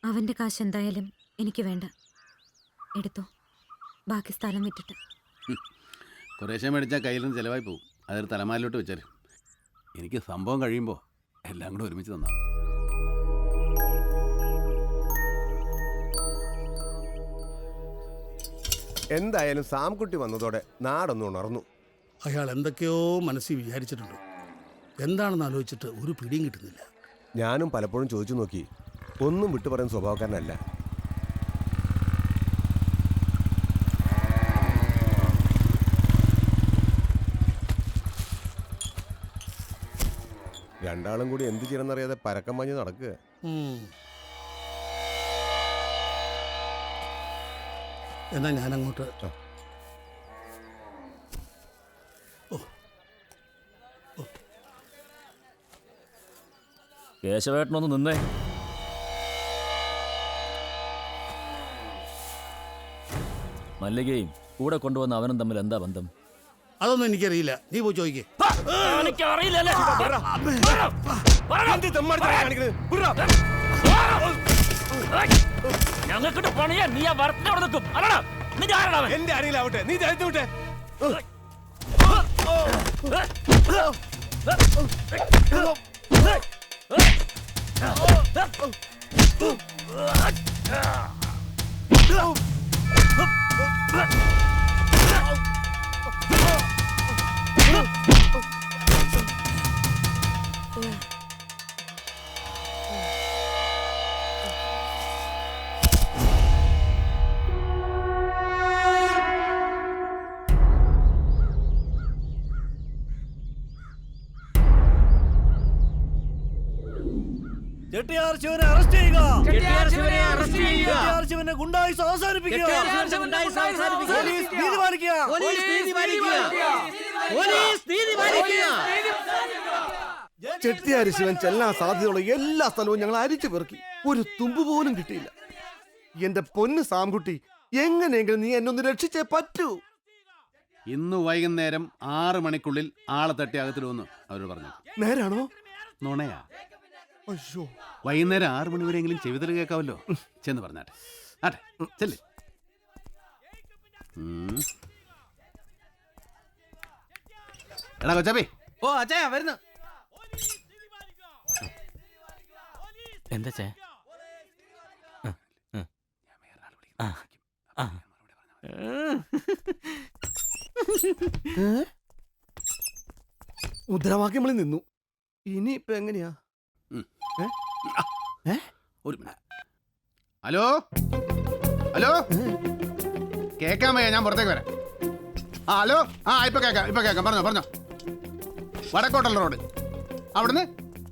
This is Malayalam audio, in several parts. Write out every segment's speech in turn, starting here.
അവന്റെ കാശ് എന്തായാലും എനിക്ക് വേണ്ട. എടുത്തോ, ബാക്കി സ്ഥലം വിട്ടിട്ട്. കുറേശ്ശെ മേടിച്ചാൽ കയ്യിൽ നിന്ന് ചിലവായി പോകും. അതൊരു തലമാരിലോട്ട് വെച്ചാൽ എനിക്ക് സംഭവം കഴിയുമ്പോൾ എല്ലാം കൂടെ ഒരുമിച്ച് തന്നാണ്. എന്തായാലും സാംകുട്ടി വന്നതോടെ നാടൊന്ന് ഉണർന്നു. അയാൾ എന്തൊക്കെയോ മനസ്സിൽ വിചാരിച്ചിട്ടുണ്ട്. എന്താണെന്ന് ആലോചിച്ചിട്ട് ഒരു പിടിയും കിട്ടുന്നില്ല. ഞാനും പലപ്പോഴും ചോദിച്ചു നോക്കി. ഒന്നും വിട്ടു പറയുന്ന സ്വഭാവക്കാരനല്ല. രണ്ടാളും കൂടി എന്ത് ചെയ്യണമെന്നറിയാതെ പരക്കം പാഞ്ഞ് നടക്കുക. എന്നാ ഞാനങ്ങോട്ട്. കേശവേട്ടനൊന്ന് നിന്നേ. മല്ലികയും കൂടെ കൊണ്ടുവന്ന അവനും തമ്മിൽ എന്താ ബന്ധം? അതൊന്നും എനിക്കറിയില്ല. നീ പോയി ചോദിക്കേ. ഞങ്ങൾക്കിട്ട് പണിയാ നീ ആ വർക്കിനവിടെ നിൽക്കും. എന്റെ അറിയില്ലാവട്ടെ, നീ ചരിച്ചു വിട്ടെ. ചെട്ടിയാർ ശിവനെ അറസ്റ്റ് ചെയ്യുക. ചെട്ടിയാർ ശിവനെ ഗുണ്ടായിസ് അവസാനിപ്പിക്കുക. പോലീസ് നീതി പാലിക്കുക. ചെട്ടിയാർ ശിവൻ ചെല്ലാൻ സാധ്യതയുള്ള എല്ലാ സ്ഥലവും ഞങ്ങൾ അരിച്ചു പെറുക്കി. ഒരു തുമ്പ് പോലും കിട്ടിയില്ല. എന്റെ പൊന്ന് സാംകുട്ടി, എങ്ങനെയെങ്കിലും നീ എന്നെ ഒന്ന് രക്ഷിച്ചേ പറ്റൂ. ഇന്ന് വൈകുന്നേരം 6 മണിക്കുള്ളിൽ ആളെ തട്ടി അകത്തിടുമെന്ന് അവർ പറഞ്ഞു. നേരാണോ? നുണയാ. അയ്യോ, വൈകുന്നേരം 6 മണി വരെയെങ്കിലും ചെവിതൽ കേൾക്കാവല്ലോ. ചെന്ന് പറഞ്ഞാട്ടെ. ആട്ടെ ചെല്ലേ. എടാ കൊച്ചാപ്പി. ഓ അച്ഛാ വരുന്നു. എന്താ ചേ? മുദ്രാവാക്യങ്ങളിൽ നിന്നു. ഇനിയിപ്പൊ എങ്ങനെയാ? ഒരു മിനിറ്റ്. ഹലോ ഹലോ, കേക്കാൻ വയ്യ, ഞാൻ പുറത്തേക്ക് വരാം. ഹലോ. ഇപ്പൊ കേക്കാം. പറഞ്ഞോ. വടക്കോട്ടുള്ള റോഡ്, അവിടുന്ന്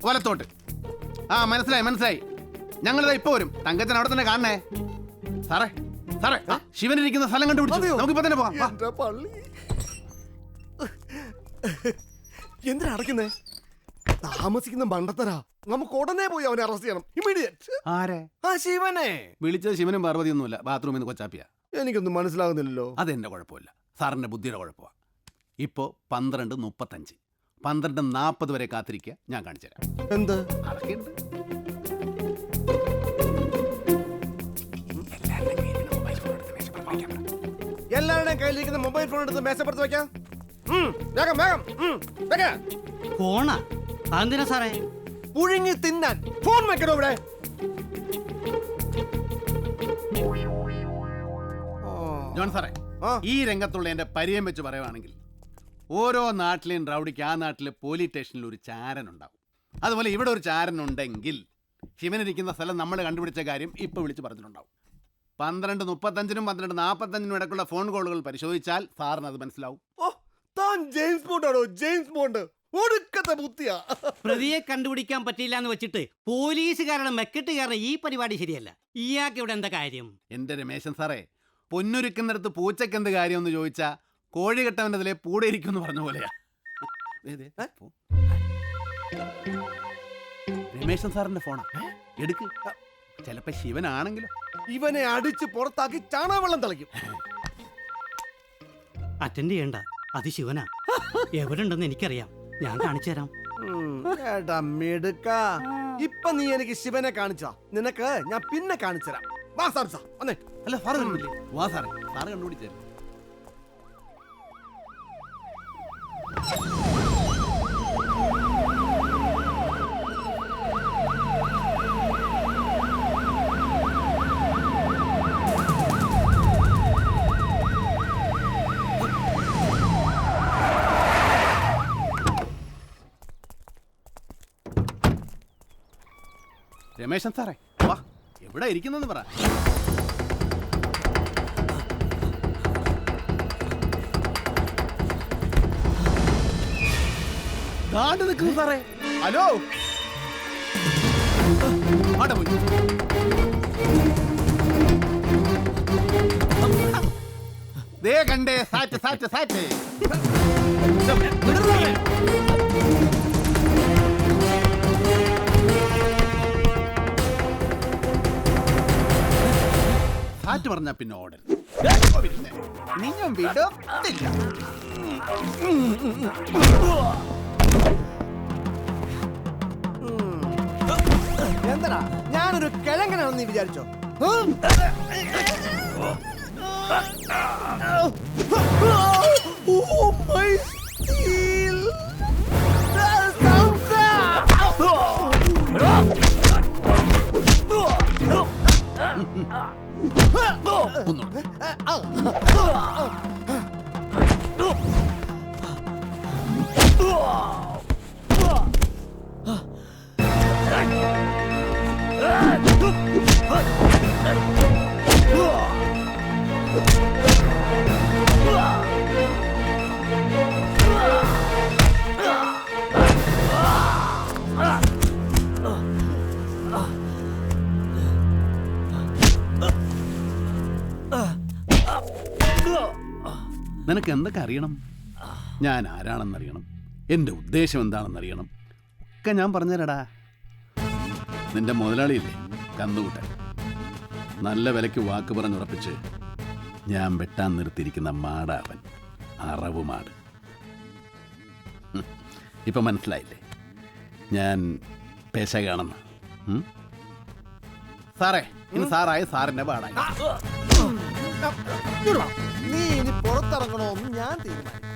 വലത്തോട്ട്. മനസ്സിലായി. ഞങ്ങളിതാ ഇപ്പൊ വരും. തങ്കച്ചൻ അവിടെ തന്നെ കാണണേ. സാറേ ശിവനിരിക്കുന്ന സ്ഥലം കണ്ടുപിടിച്ചു. നമുക്കിപ്പോ തന്നെ പോവാം. എന്തിനാ അടയ്ക്കുന്നേ? താമസിക്കുന്ന മണ്ടത്തരാ. നമുക്ക് ഉടനെ പോയി അവനെ അറസ്റ്റ് ചെയ്യണം. ഇമ്മീഡിയറ്റ്. ആരെ? ശിവനെ വിളിച്ചത് ശിവനും പാർവതിയൊന്നുമില്ല, ബാത്റൂമിൽ നിന്ന് കൊച്ചാപ്പിയ. എനിക്കൊന്നും മനസ്സിലാകുന്നില്ലല്ലോ. അതെന്റെ കുഴപ്പമില്ല, സാറിന്റെ ബുദ്ധിയുടെ കുഴപ്പമാണ്. ഇപ്പോ 12:35, 12:40 വരെ കാത്തിരിക്കുക. ഞാൻ കാണിച്ചു തരാം. എന്ത്? അതൊക്കെ ഉണ്ട്. എല്ലാവരുടെയും കയ്യിലിരിക്കുന്ന മൊബൈൽ ഫോൺ എടുത്ത് മേശപ്പുറത്ത് വെക്കാം. ഫോണാ? അതെന്തിനാ സാറേ? പുഴുങ്ങി തിന്നാൻ. ഫോൺ വെക്കണോ ഇവിടെ? ജോൺ സാറേ, ഈ രംഗത്തുള്ള എന്റെ പരിചയം വെച്ച് പറയുവാണെങ്കിൽ ഓരോ നാട്ടിലെയും റൗഡിക്ക് ആ നാട്ടിലെ പോലീസ് സ്റ്റേഷനിൽ ഒരു ചാരൻ ഉണ്ടാവും. അതുപോലെ ഇവിടെ ഒരു ചാരൻ ഉണ്ടെങ്കിൽ ശിവനിരിക്കുന്ന സ്ഥലം നമ്മൾ കണ്ടുപിടിച്ച കാര്യം ഇപ്പൊ വിളിച്ച് പറഞ്ഞിട്ടുണ്ടാവും. 12:35-നും 12:45-നും ഇടയ്ക്കുള്ള ഫോൺ കോളുകൾ പരിശോധിച്ചാൽ സാറിന് അത് മനസ്സിലാവും. താൻ ജെയിംസ് ബോണ്ടാണോ? ജെയിംസ് ബോണ്ട് ഒടുക്കത്തെ ബുദ്ധിയാ. പ്രതിയെ കണ്ടുപിടിക്കാൻ പറ്റില്ല എന്ന് വെച്ചിട്ട് പോലീസുകാരുടെ മെക്കെട്ട് കാരണം ഈ പരിപാടി ശരിയല്ല. ഇയാൾക്ക് ഇവിടെ എന്താ കാര്യം? എന്റെ രമേശൻ സാറേ, പൊന്നൊരുക്കുന്നിടത്ത് പൂച്ചയ്ക്ക് എന്ത് കാര്യം എന്ന് ചോദിച്ചാ കോഴി കെട്ടവൻ്റെതിലെ പൂടെ ഇരിക്കും എന്ന് പറഞ്ഞ പോലെയാ. രമേശൻ സാറിന്റെ ഫോണാ, എടുക്ക്. ചിലപ്പോ ശിവനാണെങ്കിലോ. ഇവനെ അടിച്ച് പുറത്താക്കി ചാണകവെള്ളം തളിക്കും. അറ്റൻഡ് ചെയ്യണ്ട, അത് ശിവനാ. എവിടെ ഉണ്ടെന്ന് എനിക്കറിയാം, ഞാൻ കാണിച്ചു തരാം. മിടുക്ക. ഇപ്പൊ നീ എനിക്ക് ശിവനെ കാണിച്ചാ നിനക്ക് ഞാൻ പിന്നെ കാണിച്ചുതരാം. വാ സാംസ, വന്നേ. അല്ല സാറ് കണ്ടില്ലേ? വാ സാറേ, സാറ് കണ്ടുപിടിച്ചേ. രമേശൻ സാറേ, വാ, എവിടെ ഇരിക്കുന്നെന്ന് പറ. ദാണ്ട് നിൽക്കുന്നു സാറേ. ഹലോ, ആടെ പോയി. ദേ കണ്ടേ, സാറ്റ് സാറ്റ് സാറ്റ്. സാറ്റ് പറഞ്ഞാ പിന്നെ ഓർഡർ നിങ്ങൾ വിടത്തില്ല. എന്താടാ ഞാനൊരു കിഴങ്ങനാണെന്ന് നീ വിചാരിച്ചോ? നിനക്ക് എന്തൊക്കെ അറിയണം? ഞാൻ ആരാണെന്നറിയണം, എൻ്റെ ഉദ്ദേശം എന്താണെന്നറിയണം, ഒക്കെ ഞാൻ പറഞ്ഞുതരടാ. നിന്റെ മുതലാളിയില്ലേ കന്നുകൂട്ടൻ, നല്ല വിലയ്ക്ക് വാക്ക് പറഞ്ഞുറപ്പിച്ച് ഞാൻ വെട്ടാൻ നിർത്തിയിരിക്കുന്ന മാടാവൻ, അറവുമാട്. ഇപ്പം മനസ്സിലായില്ലേ ഞാൻ പേശകാണെന്ന്? സാറേ, ഇനി സാറായ സാറിൻ്റെ പാടായി. നീ ഇനി പുറത്തിറങ്ങണോന്ന് ഞാൻ തീരുമാനിക്കും.